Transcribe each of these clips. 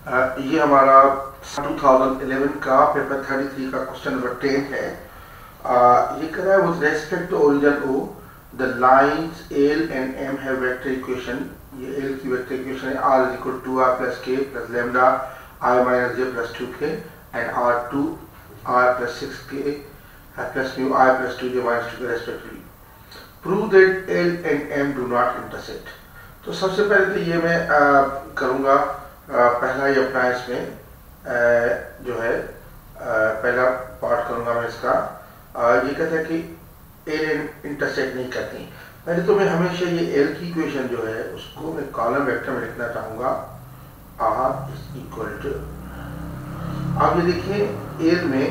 ये हमारा 2011 का पेपर 33 का क्वेश्चन नंबर 10 है। ये कह रहा है with respect to origin of the lines L and M have vector equation. ये एल की वेक्टर इक्वेशन है r is equal to r plus k plus lambda i minus j plus 2k and r2 r plus 6k plus mu i plus 2j minus 2k respectively. Prove that L and M do not intersect. तो सबसे पहले तो ये मैं करूँगा पहला ही अपना इसमें जो है पहला पार्ट करूँगा मैं इसका। ये कहता है कि एल इंटरसेक्ट नहीं करती। पहले तो मैं हमेशा ये एल की इक्वेशन जो है उसको मैं कॉलम वेक्टर में लिखना चाहूँगा r इज इक्वल टू। अब ये देखिए एल में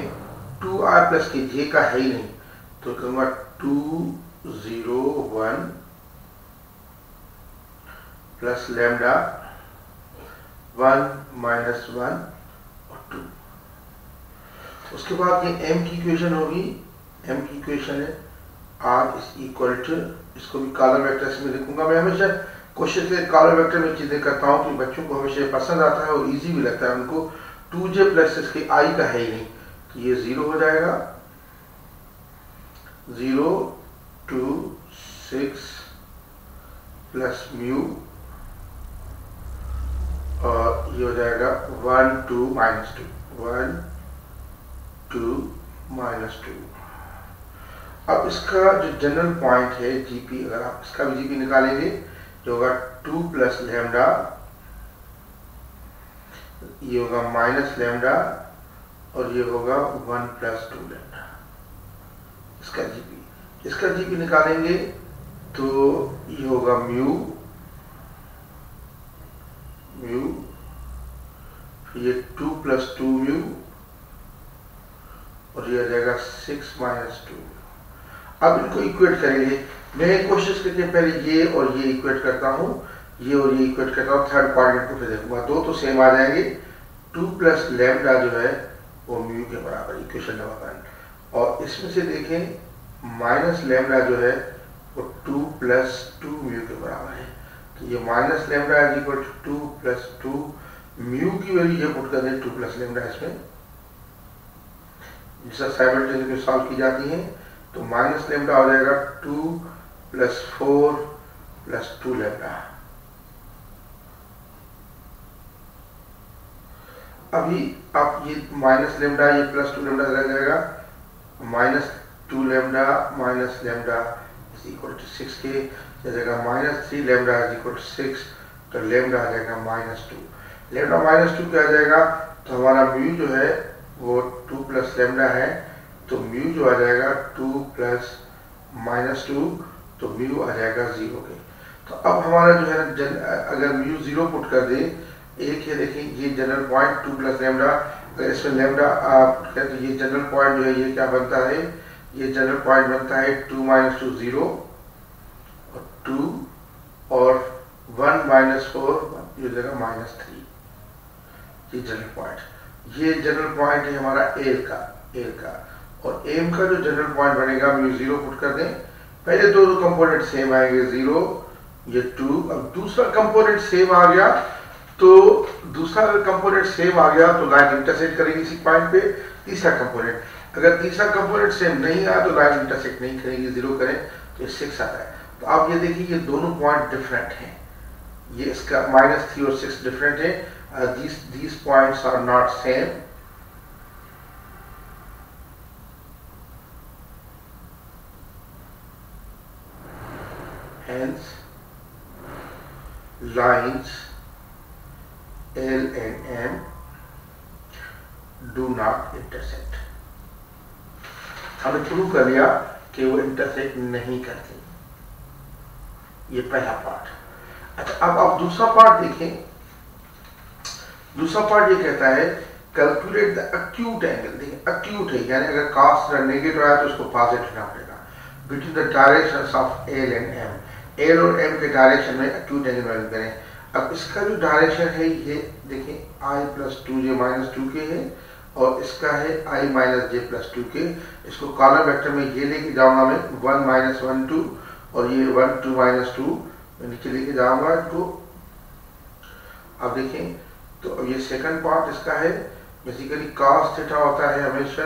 2r प्लस के जे का है ही नहीं, तो कहूँगा 2 0 1 प्लस लेमडा 1 माइनस 1 और 2। उसके बाद ये m की इक्वेशन होगी। m की इक्वेशन है r इज इक्वल टू, इसको भी कॉलम वेक्टर में लिखूंगा। मैं हमेशा कोशिश से कॉलम वेक्टर में चीजें करता हूँ कि बच्चों को हमेशा पसंद आता है और इजी भी लगता है उनको। 2j प्लस इसके i का है ही नहीं, तो ये 0 हो जाएगा। 0 2 6 प्लस म्यू और ये हो जाएगा 1 2 माइनस 2 1 2 माइनस 2। अब इसका जो जनरल पॉइंट है जीपी, अगर आप इसका भी जीपी निकालेंगे जो होगा 2 प्लस लेमडा, ये होगा माइनस लेमडा और ये होगा 1 प्लस 2 लेमडा। इसका जीपी निकालेंगे तो ये होगा म्यू ये 2 प्लस 2 म्यू और ये आ जाएगा 6 माइनस 2। अब इनको इक्वेट करेंगे। मैं कोशिश करके पहले ये और ये इक्वेट करता हूँ, ये और ये इक्वेट करता हूँ, थर्ड क्वाड्रेंट को फिर देखूंगा। दो तो सेम आ जाएंगे। 2 प्लस लेमडा जो है वो म्यू के बराबर, इक्वेशन नंबर 1। और इसमें से देखें माइनस लेमडा जो है वो 2 प्लस 2 म्यू के बराबर है, तो ये minus lambda is equal to 2 plus 2 mu की वैल्यू ये पुट कर दें 2 प्लस लेमडा इसमें, जिससे साइमल्टेनियसली सॉल्व की जाती है। तो माइनस लेमडा हो जाएगा 2 प्लस 4 प्लस 2 लेमडा। अभी आप ये माइनस लेमडा ये प्लस 2 लेमडा रह जाएगा, minus 2 lambda minus lambda is equal to 6k जाएगा minus 3 lambda is equal to 6, तो लेमडा आ जाएगा माइनस 2। लेमडा माइनस 2 क्या आ जाएगा, तो हमारा म्यू जो है वो 2 प्लस लेमडा है, तो म्यू जो आ जाएगा 2 प्लस माइनस 2, तो म्यू आ जाएगा 0 के। तो अब हमारा जो है अगर म्यू 0 पुट कर दे, एक है देखिए ये जनरल पॉइंट 2 प्लस लेमडा, अगर इसमें लेमडा आप तो ये जनरल पॉइंट जो है ये क्या बनता है, ये जनरल पॉइंट बनता है 2 माइनस 2 0 और 2 और 1 माइनस 4 ये जगह माइनस 3, ये जनरल पॉइंट। ये जनरल पॉइंट है हमारा एल का। और एम का जो जनरल पॉइंट बनेगा म्यू 0 पुट कर दें। पहले दो कंपोनेंट सेम आएंगे 0 ये 2। अब दूसरा कंपोनेंट सेम आ गया, तो दूसरा कंपोनेंट सेम आ गया तो लाइन इंटरसेक्ट करेगी इसी पॉइंट पे। तीसरा कंपोनेंट, अगर तीसरा कंपोनेंट सेम नहीं आया तो लाइन इंटरसेक्ट नहीं करेगी, 0 करें तो ये 6 आता है। तो आप ये देखिए ये दोनों पॉइंट डिफरेंट हैं, ये इसका -3 और 6 डिफरेंट है। these points are not same. Hence lines L and M do not intersect. हमने प्रूव कर लिया कि वो इंटरसेक्ट नहीं करती। ये पहला पार्ट। अच्छा, अब आप दूसरा पार्ट देखें। दूसरा पार्ट ये कहता है कैलकुलेट द एक्यूट एंगल। देखिए एक्यूट है यानी अगर कॉस नेगेटिव आया तो उसको पॉजिटिव लेना पड़ेगा, between the directions of L and M. L और एम के डायरेक्शन में एक्यूट एंगल वैल्यू करें। अब इसका जो डायरेक्शन है ये देखिए i plus 2j minus 2k है और इसका है i minus j plus 2k। इसको कॉलम वेक्टर में ये लेके जाऊंगा मैं 1 माइनस 1 2 और ये 1 2 माइनस 2 मैं नीचे लेके जाऊंगा इसको। अब देखें तो अब ये सेकंड पार्ट इसका है, बेसिकली cos थीटा होता है हमेशा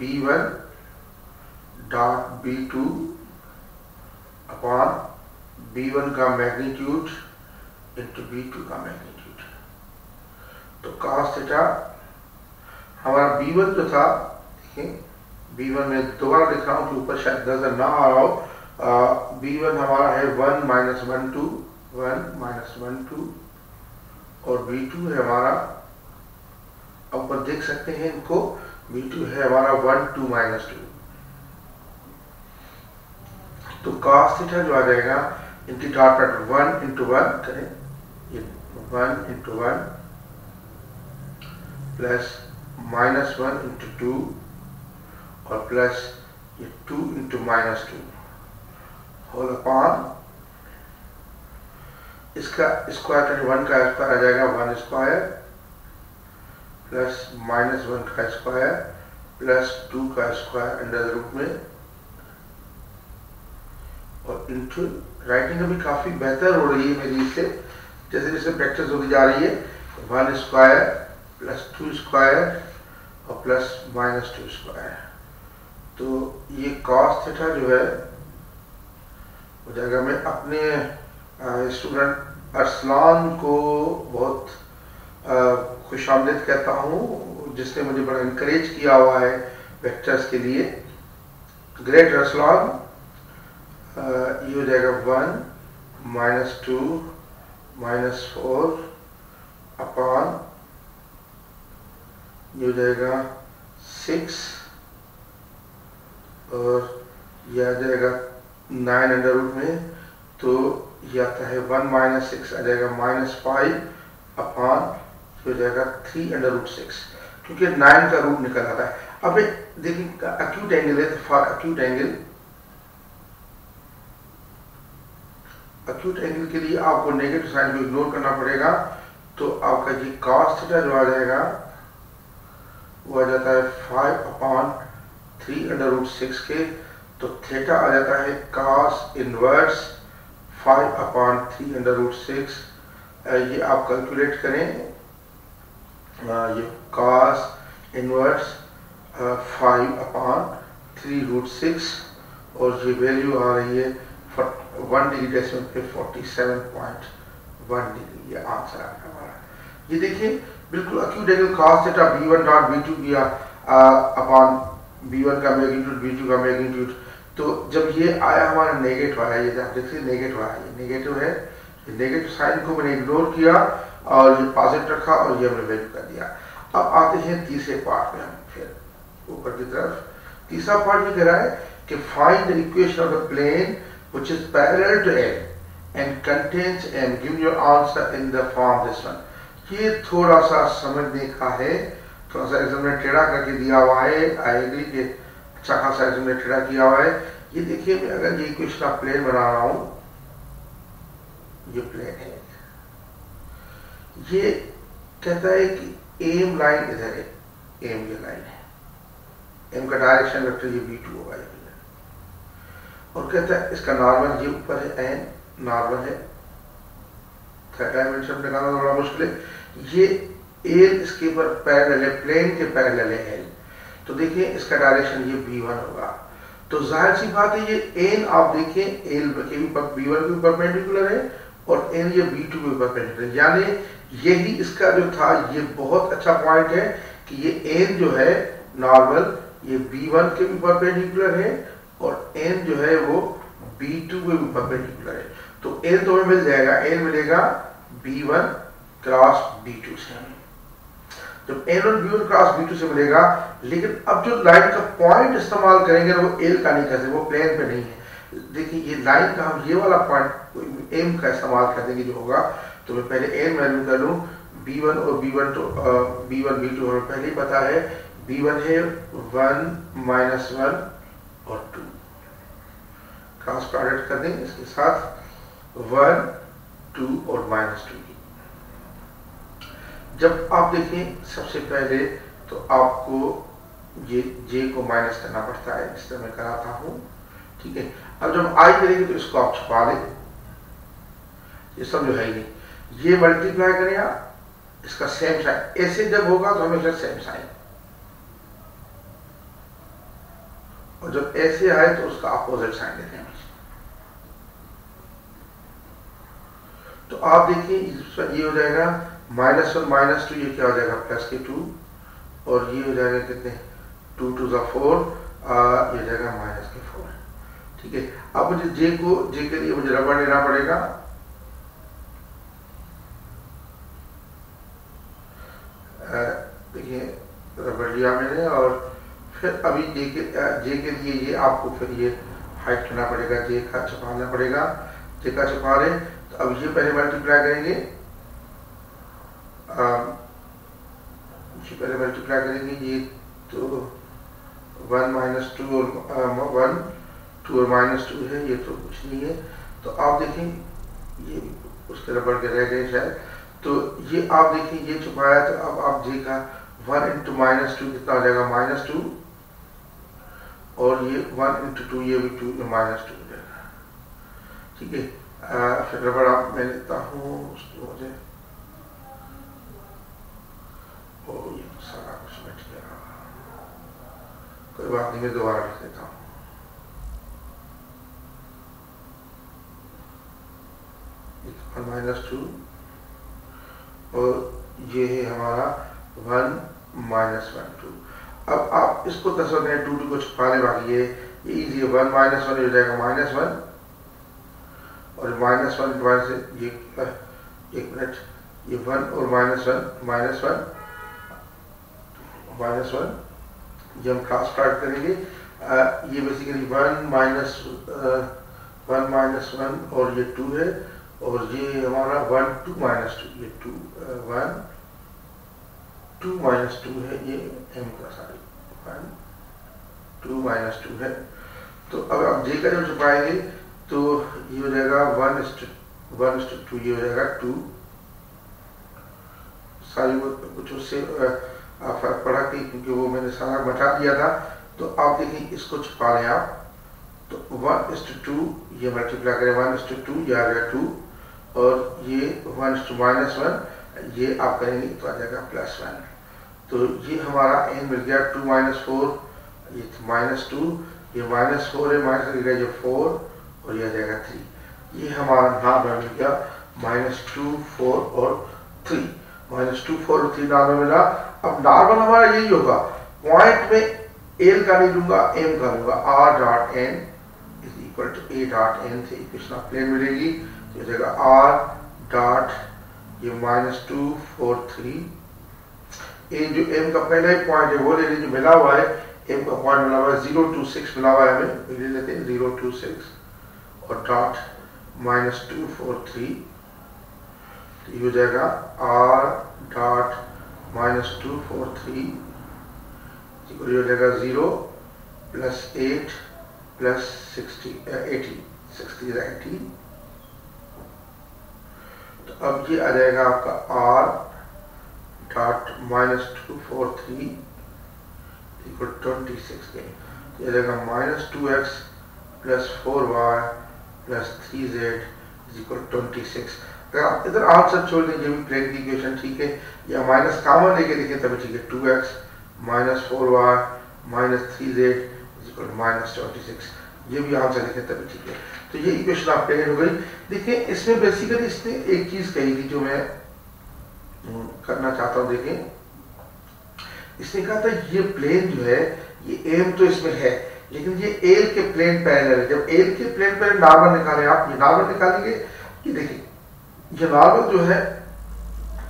b1 dot b2 upon b1 का मैग्नीट्यूड इंटू b2 का मैग्नीट्यूड। तो cos थीटा हमारा b1 जो था, देखिए b1 में दोबारा लिख रहा हूँ कि ऊपर शायद नजर ना आ रहा हो, b1 हमारा है 1 माइनस 1 2 1 माइनस 1 2 और b2 है हमारा, ऊपर देख सकते हैं इनको, b2 है हमारा 1 2 माइनस 2। तो cos थीटा जो आ जाएगा इनकी डॉट प्रोडक्ट 1 इंटू 1 करें, ये 1 इंटू 1 प्लस माइनस 1 इंटू 2 और प्लस ये 2 इंटू माइनस 2 होल अपॉन इसका स्क्वायर करें, 1 का स्क्वायर आ जाएगा 1 स्क्वायर प्लस माइनस 1 का स्क्वायर प्लस 2 का स्क्वायर अंडर द रूट में, और इंटू राइटिंग अभी काफी बेहतर हो रही है मेरी, इससे जैसे जैसे प्रैक्टिस होती जा रही है। 1 स्क्वायर प्लस 2 स्क्वायर और प्लस माइनस 2 स्क्वायर। तो ये cos थीटा जो है हो जाएगा। मैं अपने स्टूडेंट अरसलान को बहुत खुशामदीद कहता हूँ, जिसने मुझे बड़ा इनकरेज किया हुआ है वेक्टर्स के लिए। ग्रेट अरसलान। ये हो जाएगा 1 माइनस 2 माइनस 4 अपॉन ये हो जाएगा 6 और ये आ जाएगा 9 अंडर रूट में, तो ये आता है 1 माइनस 6 आ जाएगा माइनस 5 अपॉन हो जाएगा 3 अंडर रूट 6, क्योंकि 9 का रूट निकल आता है। अब देखिए अक्यूट एंगल है, तो फॉर अक्यूट एंगल के लिए आपको नेगेटिव साइन को इग्नोर करना पड़ेगा। तो आपका ये cos थीटा जो आ जाएगा वो आ जाता है 5 अपॉन 3 अंडर रूट 6 के, तो थीटा आ जाता है cos inverse 5 upon 3 under root 6। ये आप कैलकुलेट करें, ये cos इनवर्स 5 अपॉन 3 रूट 6 और ये वैल्यू आ रही है 1 डिग्री डेसिमल पे 47.1 डिग्री। ये आंसर है हमारा। ये देखिए बिल्कुल acute angle cos theta b1 dot b2 किया अपॉन b1 का मैग्नीट्यूड b2 का मैग्नीट्यूड। तो जब ये आया हमारा नेगेटिव आया, ये आप देखिए नेगेटिव आया, ये नेगेटिव है, ये नेगेटिव साइन को मैंने इग्नोर किया और ये पॉजिटिव रखा और ये हमने वैल्यू कर दिया। अब आते हैं तीसरे पार्ट में, हम फिर ऊपर की तरफ। तीसरा पार्ट ये कह रहा है कि find the equation of the plane which is parallel to M and contains M. Give your answer in the form this one. ये थोड़ा सा समझने का है, थोड़ा सा एग्जाम में टेढ़ा करके दिया हुआ है। आई एग्री कि अच्छा खासा एग्जाम में टेढ़ा किया हुआ है। ये देखिए मैं अगर ये इक्वेशन ऑफ प्लेन बना रहा हूं, ये प्लेन है, ये कहता है कि एम लाइन इधर है, एम ये लाइन है, एम का डायरेक्शन वेक्टर ये b2 होगा, और कहता है इसका नॉर्मल ये ऊपर है, एन नॉर्मल है, थर्ड डायमेंशन निकालना बड़ा मुश्किल है। ये एल इसके ऊपर पैरेलल है, प्लेन के पैरेलल है एल, तो देखिए इसका डायरेक्शन ये b1 होगा। तो जाहिर सी बात है ये एन आप देखिए एल के ऊपर b1 के ऊपर परपेंडिकुलर है और एन ये b2 के ऊपर परपेंडिकुलर, यानी यही इसका जो था ये बहुत अच्छा पॉइंट है कि ये एन जो है नॉर्मल ये b1 के ऊपर परपेंडिकुलर है और n जो है वो b2 के ऊपर परपेंडिकुलर है। तो n तो हमें मिल जाएगा, n मिलेगा b1 क्रॉस b2 से, जब n और b1 क्रॉस b2 से मिलेगा। लेकिन अब जो लाइन का पॉइंट इस्तेमाल करेंगे ना वो l का नहीं कर सकते, वो प्लेन पे नहीं है। देखिए ये लाइन का हम ये वाला पॉइंट m का इस्तेमाल कर देंगे जो होगा। तो मैं पहले n वैल्यू कर लूँ, b1 और b1 तो b1 b2 हमें पहले ही पता है, b1 है 1 माइनस 1 और 2, क्रॉस प्रोडक्ट कर देंगे इसके साथ 1 2 और माइनस 2 की। जब आप देखें सबसे पहले तो आपको ये j को माइनस करना पड़ता है, इस तरह मैं कराता हूं, ठीक है। अब जब i करेंगे तो इसको आप छुपा दें, ये सब जो है ही नहीं, ये मल्टीप्लाई करें आप इसका सेम साइन, ऐसे जब होगा तो हमेशा सेम साइन, और जब ऐसे आए तो उसका अपोजिट साइन लेते हैं। तो आप देखिए ये हो जाएगा -1 -2, ये क्या हो जाएगा +2, और ये हो जाएगा कितने 2 2 4, ये जाएगा -4। ठीक है, अब मुझे जे के लिए मुझे रबड़ लेना पड़ेगा। देखिए रबड़ लिया मैंने, और फिर अभी जे के लिए ये आपको फिर ये हाइट करना पड़ेगा, जे का छुपाना पड़ेगा। जे का छुपा रहे तो अब ये पहले मल्टीप्लाई करेंगे, ये पहले मल्टीप्लाई करेंगे, ये तो 1 -2 और 1 2 और -2 है, ये तो कुछ नहीं है। तो आप देखें ये उसके रबड़ के रह गए शायद, तो ये आप देखें ये छुपाया, तो अब आप जे का 1 × -2 कितना हो जाएगा -2, और ये 1 × 2, ये भी 2 -2 हो जाएगा। ठीक है, फिर रबड़ आप मैं लेता हूँ उसको, मुझे ये तो सारा कुछ बैठ गया, कोई बात नहीं, मैं दोबारा लिख देता हूँ। -2, और ये है हमारा 1 -1 2। अब आप इसको 10 में 2 को छुपा ले, बाकी ये इजी है, 1 -1 हो जाएगा -1, और -1 से ये 1 मिनट, ये 1 और -1 ये हम क्लास स्टार्ट करेंगे। ये बेसिकली 1 -1 और ये 2 है, और ये हमारा 1 2 -2, ये 2 1 2 -2 है, ये m का सारी 1 2 -2 है। तो अब आप जे का जब छुपाएंगे तो ये हो जाएगा 1:2, ये हो जाएगा 2, सारी वो कुछ उससे फर्क पड़ा कि क्योंकि वो मैंने सारा बता दिया था। तो आप देखिए इसको छुपा लें आप, तो 1:2 ये मल्टीप्लाई करें 1:2, ये आ गया 2, और ये 1:-1 ये आप करेंगे तो आ जाएगा +1। तो ये हमारा n मिल गया 2 -4, ये -2, ये -4 है, माइनस मिल गया ये 4, और ये आ जाएगा 3। ये हमारा नाम मिल गया -2 4 और 3, -2 4 और 3 नाम मिला। अब नॉर्मल हमारा यही होगा, पॉइंट में एल का नहीं लूंगा, एम का लूंगा, r.n = a.n से इक्वेशन ऑफ प्लेन मिलेगी। तो हो जाएगा r. ये -2 4 3, ये जो m का पहला ही पॉइंट है वो ले लीजिए, मिला हुआ है, m का पॉइंट मिला हुआ है 0 2 6 मिला हुआ है, हमें ले लेते हैं 0 2 6, और डॉट -2 4 3, तो ये हो जाएगा r. -2 4 3, ये हो जाएगा 0 + 8 + 60 80 60 is 80। तो अब ये आ जाएगा आपका r. -2 4 3 = 26 के, तो ये जाएगा -2x + 4y + 3z = 26। अगर आप इधर आंसर छोड़ देंगे भी प्लेन की इक्वेशन, ठीक है, या माइनस कॉमन लेके देखें तभी ठीक है, 2x - 4y - 3z = -26, ये भी आंसर लिखें तभी ठीक है। तो ये इक्वेशन आप प्लेन हो गई। देखिए इसमें बेसिकली इसने एक चीज कही थी जो मैं करना चाहता हूँ। देखें इसने कहा था ये प्लेन जो है ये एम तो इसमें है, लेकिन ये एल के प्लेन पैरेलल है। जब एल के प्लेन पैरेलल नॉर्मल निकालें आप, ये नॉर्मल निकालेंगे, ये देखिए ये नॉर्मल जो है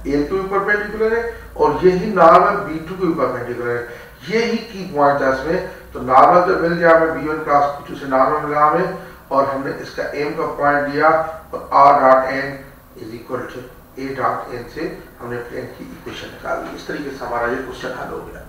एल के ऊपर परपेंडिकुलर है, और ये ही नॉर्मल B2 के ऊपर परपेंडिकुलर है। ये ही की पॉइंट है इसमें। तो नॉर्मल जब मिल गया हमें B1 क्रॉस B2 से नॉर्मल मिला हमें, और हमने इसका m का पॉइंट दिया, और r.n = a.n से हमने प्लेन की इक्वेशन निकाल ली। इस तरीके से हमारा ये क्वेश्चन हल हो गया।